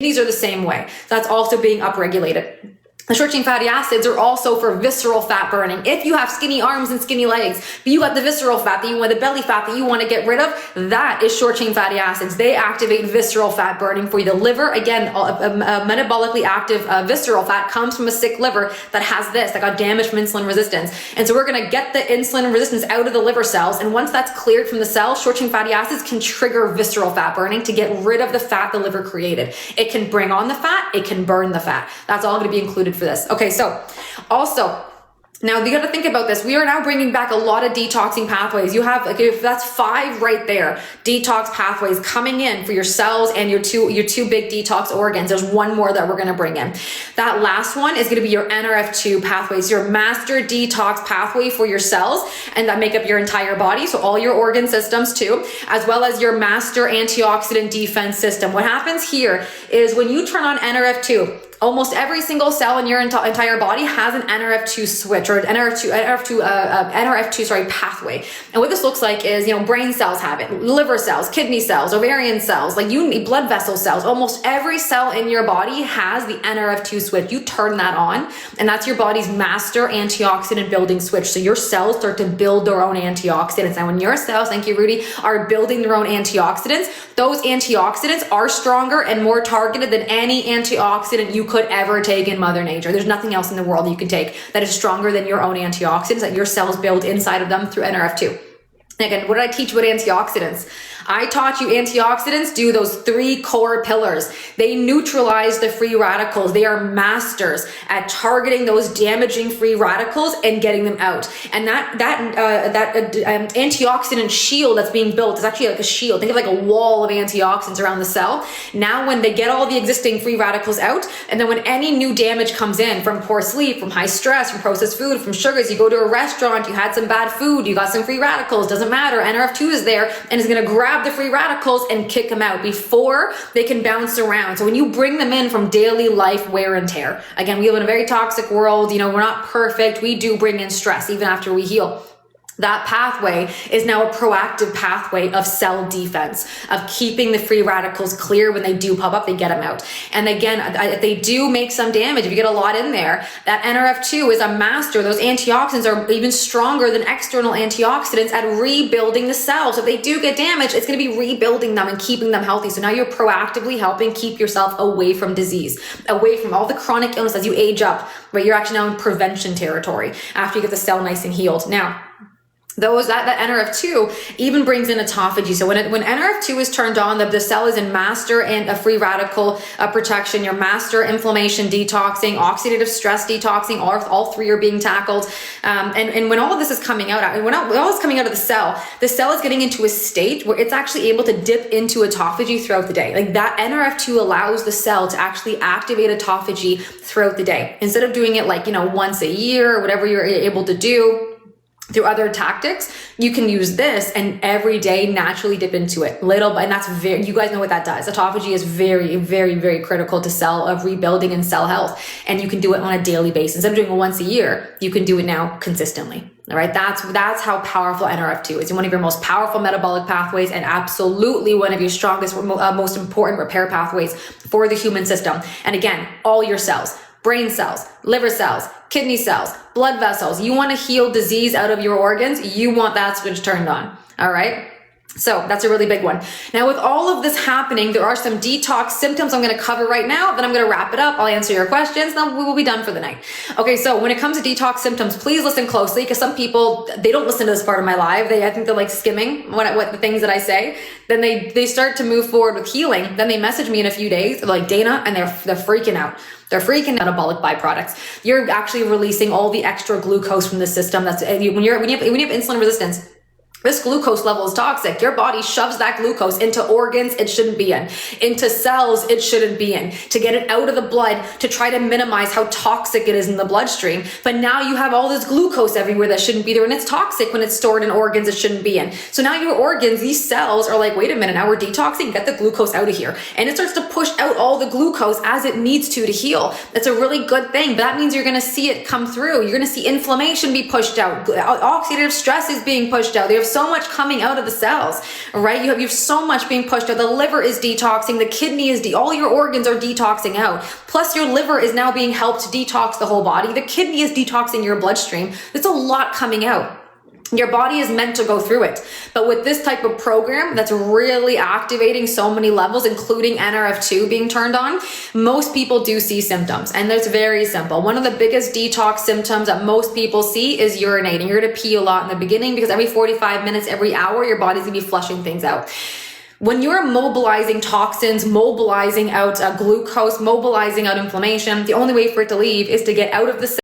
Kidneys are the same way. That's also being upregulated. The short chain fatty acids are also for visceral fat burning. If you have skinny arms and skinny legs, but you got the visceral fat that you want, the belly fat that you want to get rid of, that is short chain fatty acids. They activate visceral fat burning for you. The liver, again, a metabolically active visceral fat comes from a sick liver that has this, that got damaged from insulin resistance. And so we're going to get the insulin resistance out of the liver cells. And once that's cleared from the cells, short chain fatty acids can trigger visceral fat burning to get rid of the fat the liver created. It can bring on the fat. It can burn the fat. That's all going to be included for this. Okay, so also, now you got to think about this. We are now bringing back a lot of detoxing pathways. You have, like, if that's 5 right there, detox pathways coming in for your cells and your two big detox organs. There's one more that we're going to bring in. That last one is going to be your NRF2 pathways, your master detox pathway for your cells, and that make up your entire body. So all your organ systems too, as well as your master antioxidant defense system. What happens here is when you turn on NRF2, almost every single cell in your entire body has an NRF2 switch or an NRF2 pathway. And what this looks like is, brain cells have it, liver cells, kidney cells, ovarian cells, like you need blood vessel cells. Almost every cell in your body has the NRF2 switch. You turn that on, and that's your body's master antioxidant building switch. So your cells start to build their own antioxidants. And when your cells, thank you, Rudy, are building their own antioxidants, those antioxidants are stronger and more targeted than any antioxidant you could ever take in Mother Nature. There's nothing else in the world you can take that is stronger than your own antioxidants that your cells build inside of them through NRF2. Again, what did I teach about antioxidants? I taught you antioxidants do those 3 core pillars. They neutralize the free radicals. They are masters at targeting those damaging free radicals and getting them out. And that antioxidant shield that's being built is actually like a shield. Think of like a wall of antioxidants around the cell. Now, when they get all the existing free radicals out, and then when any new damage comes in from poor sleep, from high stress, from processed food, from sugars, you go to a restaurant, you had some bad food, you got some free radicals, doesn't matter. NRF2 is there and is going to grab the free radicals and kick them out before they can bounce around. So when you bring them in from daily life wear and tear, again, we live in a very toxic world. We're not perfect. We do bring in stress even after we heal. That pathway is now a proactive pathway of cell defense, of keeping the free radicals clear. When they do pop up, they get them out. And again, if they do make some damage, if you get a lot in there, that NRF2 is a master. Those antioxidants are even stronger than external antioxidants at rebuilding the cells. So if they do get damaged, it's going to be rebuilding them and keeping them healthy. So now you're proactively helping keep yourself away from disease, away from all the chronic illness as you age up, right? You're actually now in prevention territory after you get the cell nice and healed. Now, that NRF2 even brings in autophagy. So when NRF2 is turned on, the cell is in master and a free radical protection, your master inflammation detoxing, oxidative stress detoxing, all 3 are being tackled. And when all of this is coming out, when all this is coming out of the cell is getting into a state where it's actually able to dip into autophagy throughout the day. Like that NRF2 allows the cell to actually activate autophagy throughout the day. Instead of doing it once a year or whatever you're able to do through other tactics, you can use this and every day naturally dip into it and that's you guys know what that does. Autophagy is very, very, very critical to cell of rebuilding and cell health. And you can do it on a daily basis. Instead of doing it once a year, you can do it now consistently. All right. That's how powerful NRF2 is. It's one of your most powerful metabolic pathways and absolutely one of your strongest, most important repair pathways for the human system. And again, all your cells, brain cells, liver cells, kidney cells, blood vessels. You want to heal disease out of your organs. You want that switch turned on. All right. So that's a really big one. Now, with all of this happening, there are some detox symptoms I'm going to cover right now. Then I'm going to wrap it up. I'll answer your questions. Then we will be done for the night. Okay. So when it comes to detox symptoms, please listen closely because some people, they don't listen to this part of my live. I think they're like skimming what the things that I say. Then they start to move forward with healing. Then they message me in a few days. They're like, Dana, and they're freaking out. They're freaking out. Metabolic byproducts. You're actually releasing all the extra glucose from the system. That's when you have insulin resistance. This glucose level is toxic. Your body shoves that glucose into organs it shouldn't be in, into cells it shouldn't be in, to get it out of the blood, to try to minimize how toxic it is in the bloodstream. But now you have all this glucose everywhere that shouldn't be there, and it's toxic when it's stored in organs it shouldn't be in. So now your organs, these cells are like, wait a minute, now we're detoxing, get the glucose out of here. And it starts to push out all the glucose as it needs to heal. That's a really good thing, but that means you're going to see it come through. You're going to see inflammation be pushed out. Oxidative stress is being pushed out. They have so much coming out of the cells, right? You have so much being pushed out. The liver is detoxing, the kidney is, all your organs are detoxing out. Plus your liver is now being helped detox the whole body. The kidney is detoxing your bloodstream. There's a lot coming out. Your body is meant to go through it. But with this type of program that's really activating so many levels, including NRF2 being turned on, most people do see symptoms. And it's very simple. One of the biggest detox symptoms that most people see is urinating. You're going to pee a lot in the beginning because every 45 minutes, every hour, your body's going to be flushing things out. When you're mobilizing toxins, mobilizing out glucose, mobilizing out inflammation, the only way for it to leave is to get out of the